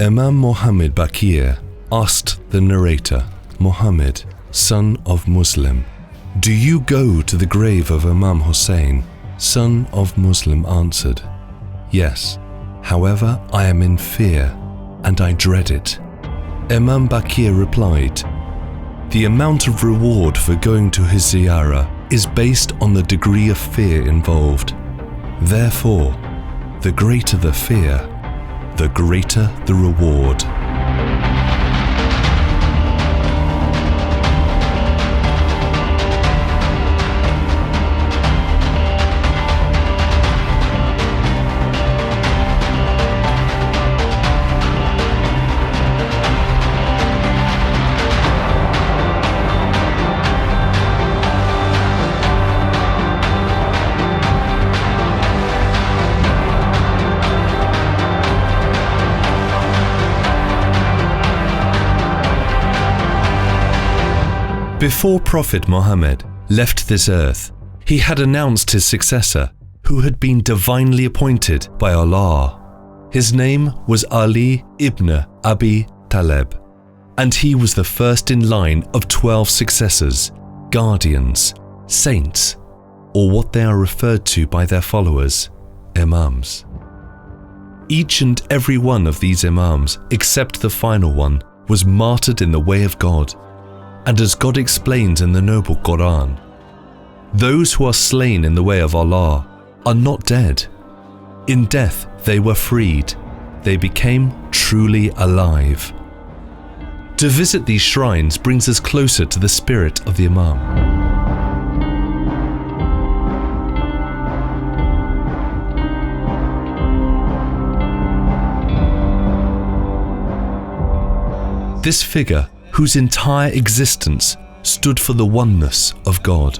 Imam Muhammad Baqir asked the narrator, Muhammad, son of Muslim, "Do you go to the grave of Imam Hussain?" Son of Muslim answered, "Yes, however I am in fear and I dread it." Imam Baqir replied, "The amount of reward for going to his ziyarah is based on the degree of fear involved. Therefore, the greater the fear, the greater the reward." Before Prophet Muhammad left this earth, he had announced his successor, who had been divinely appointed by Allah. His name was Ali ibn Abi Talib, and he was the first in line of 12 successors, guardians, saints, or what they are referred to by their followers, imams. Each and every one of these imams, except the final one, was martyred in the way of God. And as God explains in the noble Quran, those who are slain in the way of Allah are not dead. In death they were freed. They became truly alive. To visit these shrines brings us closer to the spirit of the Imam. This figure, whose entire existence stood for the oneness of God,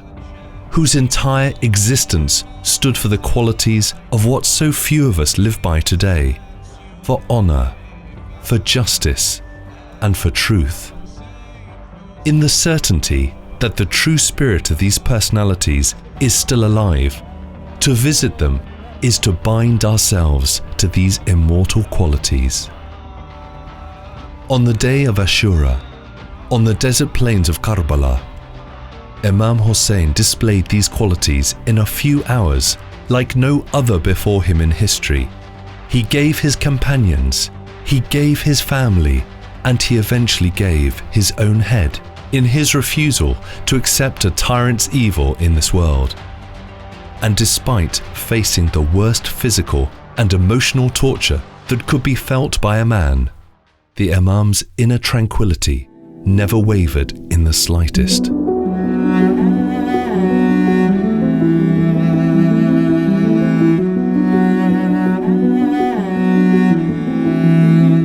whose entire existence stood for the qualities of what so few of us live by today, for honor, for justice, and for truth. In the certainty that the true spirit of these personalities is still alive, to visit them is to bind ourselves to these immortal qualities. On the day of Ashura, on the desert plains of Karbala, Imam Hussain displayed these qualities in a few hours like no other before him in history. He gave his companions, he gave his family, and he eventually gave his own head in his refusal to accept a tyrant's evil in this world. And despite facing the worst physical and emotional torture that could be felt by a man, the Imam's inner tranquility never wavered in the slightest.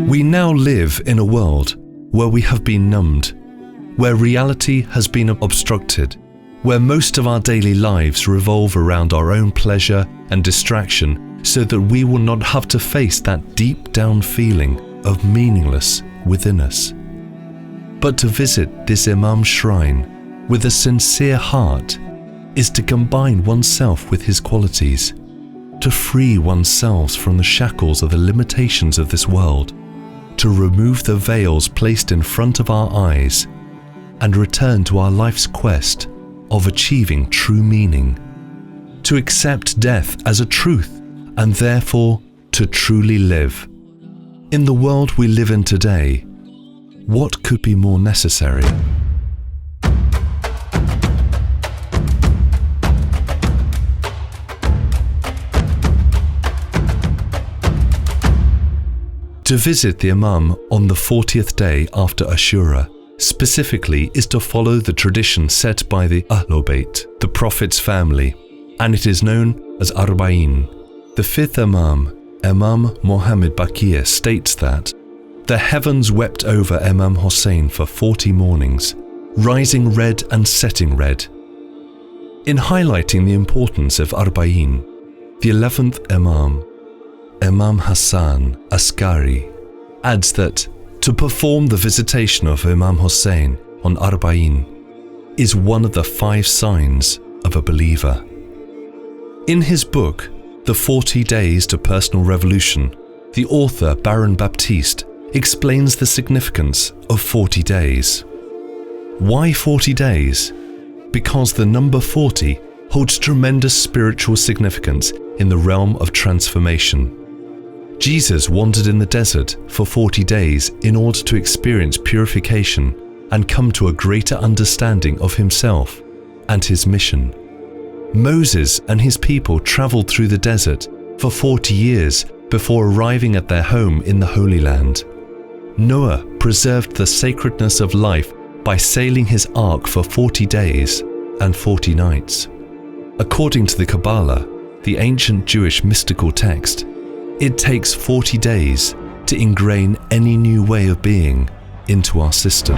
We now live in a world where we have been numbed, where reality has been obstructed, where most of our daily lives revolve around our own pleasure and distraction so that we will not have to face that deep down feeling of meaningless within us. But to visit this Imam's shrine with a sincere heart is to combine oneself with his qualities, to free oneself from the shackles of the limitations of this world, to remove the veils placed in front of our eyes, and return to our life's quest of achieving true meaning, to accept death as a truth and therefore to truly live. In the world we live in today, what could be more necessary? To visit the Imam on the 40th day after Ashura specifically is to follow the tradition set by the Ahlul Bayt, the Prophet's family, and it is known as Arbaeen. The fifth Imam, Imam Muhammad Baqir, states that the heavens wept over Imam Hussain for 40 mornings, rising red and setting red. In highlighting the importance of Arbaeen, the 11th Imam, Imam Hassan Askari, adds that to perform the visitation of Imam Hussain on Arbaeen is one of the 5 signs of a believer. In his book, The 40 Days to Personal Revolution, the author Baron Baptiste explains the significance of 40 days. Why 40 days? Because the number 40 holds tremendous spiritual significance in the realm of transformation. Jesus wandered in the desert for 40 days in order to experience purification and come to a greater understanding of himself and his mission. Moses and his people traveled through the desert for 40 years before arriving at their home in the Holy Land. Noah preserved the sacredness of life by sailing his ark for 40 days and 40 nights. According to the Karbala, the ancient Jewish mystical text, it takes 40 days to ingrain any new way of being into our system.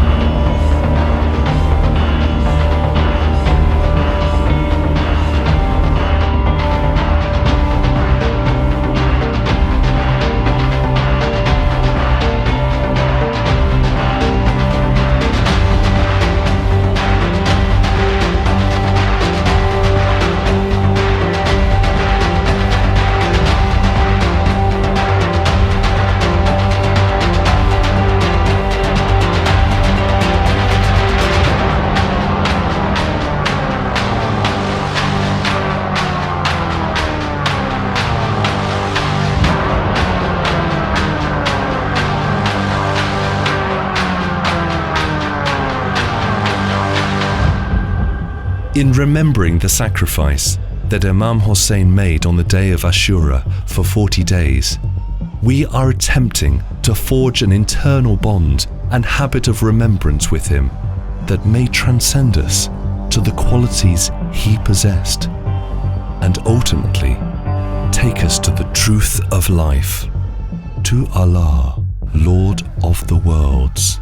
In remembering the sacrifice that Imam Hussain made on the day of Ashura for 40 days, we are attempting to forge an internal bond and habit of remembrance with him that may transcend us to the qualities he possessed and ultimately take us to the truth of life, to Allah, Lord of the worlds.